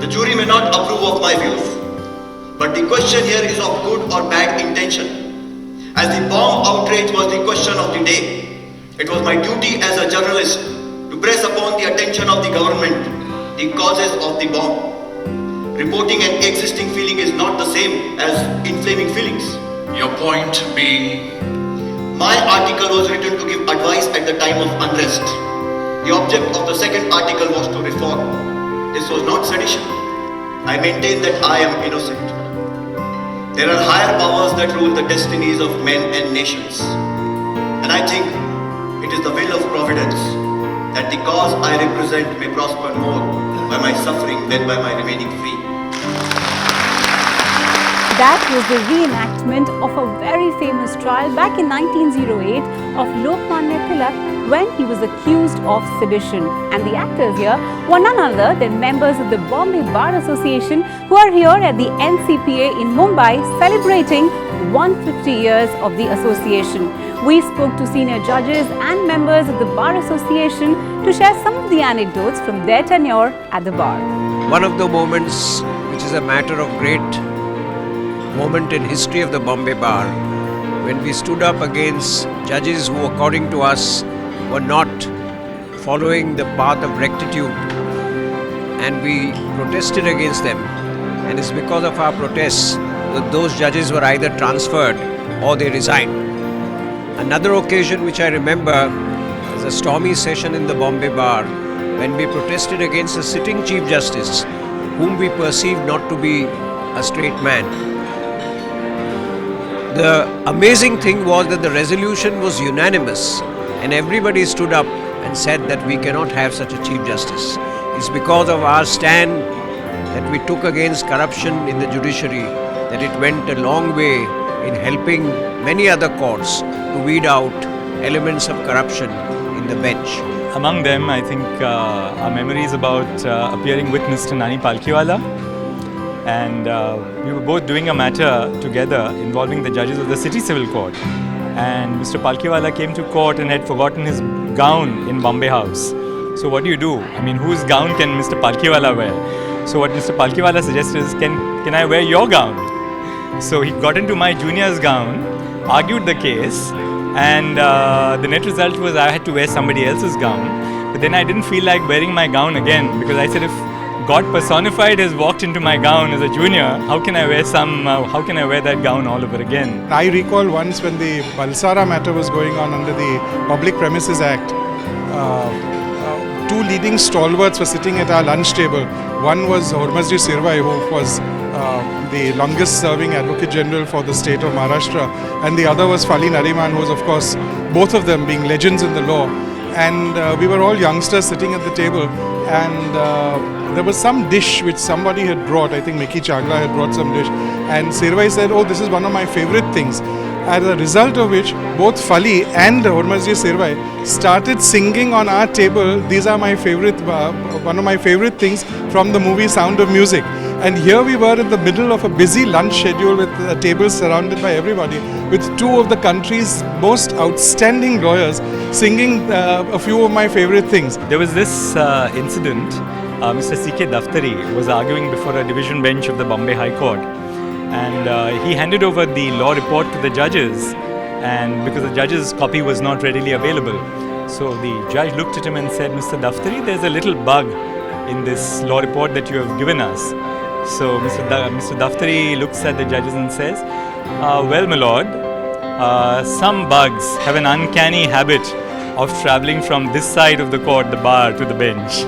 The jury may not approve of my views, but the question here is of good or bad intention. As the bomb outrage was the question of the day, it was my duty as a journalist to press upon the attention of the government the causes of the bomb. Reporting an existing feeling is not the same as inflaming feelings. Your point being? My article was written to give advice at the time of unrest. The object of the second article was to reform. This was not sedition. I maintain that I am innocent. There are higher powers that rule the destinies of men and nations. And I think it is the will of Providence that the cause I represent may prosper more by my suffering than by my remaining free. That was the reenactment of a very famous trial back in 1908 of Lokmanya Tilak when he was accused of sedition. And the actors here were none other than members of the Bombay Bar Association who are here at the NCPA in Mumbai celebrating 150 years of the association. We spoke to senior judges and members of the Bar Association to share some of the anecdotes from their tenure at the bar. One of the moments which is a matter of great moment in history of the Bombay Bar, when we stood up against judges who, according to us, were not following the path of rectitude, and we protested against them. And it's because of our protests that those judges were either transferred or they resigned. Another occasion which I remember is a stormy session in the Bombay Bar when we protested against a sitting Chief Justice whom we perceived not to be a straight man. The amazing thing was that the resolution was unanimous and everybody stood up and said that we cannot have such a Chief Justice. It's because of our stand that we took against corruption in the judiciary that it went a long way in helping many other courts to weed out elements of corruption in the bench. Among them, I think our memories about appearing with Mr. Nani Palkiwala. And we were both doing a matter together involving the judges of the City Civil Court. And Mr. Palkiwala came to court and had forgotten his gown in Bombay House. So what do you do? I mean, whose gown can Mr. Palkiwala wear? So what Mr. Palkiwala suggested is, can I wear your gown? So he got into my junior's gown, argued the case, and the net result was I had to wear somebody else's gown. But then I didn't feel like wearing my gown again, because I said, if God personified has walked into my gown as a junior, how can I wear that gown all over again? I recall once when the Balsara matter was going on under the Public Premises Act, two leading stalwarts were sitting at our lunch table. One was Hormasji Sirvai, who was the longest serving Advocate General for the state of Maharashtra, and the other was Fali Nariman, who was, of course, both of them being legends in the law. And we were all youngsters sitting at the table, and there was some dish which somebody had brought. I think Mickey Chagla had brought some dish, and Sirvai said, "Oh, this is one of my favorite things." As a result of which, both Fali and Hormasji Sirvai started singing on our table, "These are my favorite, one of my favorite things from the movie Sound of Music." And here we were in the middle of a busy lunch schedule with a table surrounded by everybody, with two of the country's most outstanding lawyers singing a few of my favorite things. There was this incident. Mr. C.K. Daftari was arguing before a division bench of the Bombay High Court, and he handed over the law report to the judges, and because the judge's copy was not readily available, so the judge looked at him and said, "Mr. Daftari, there's a little bug in this law report that you have given us." So Mr. Daftari looks at the judges and says, "Well, my lord, some bugs have an uncanny habit of travelling from this side of the court, the bar, to the bench."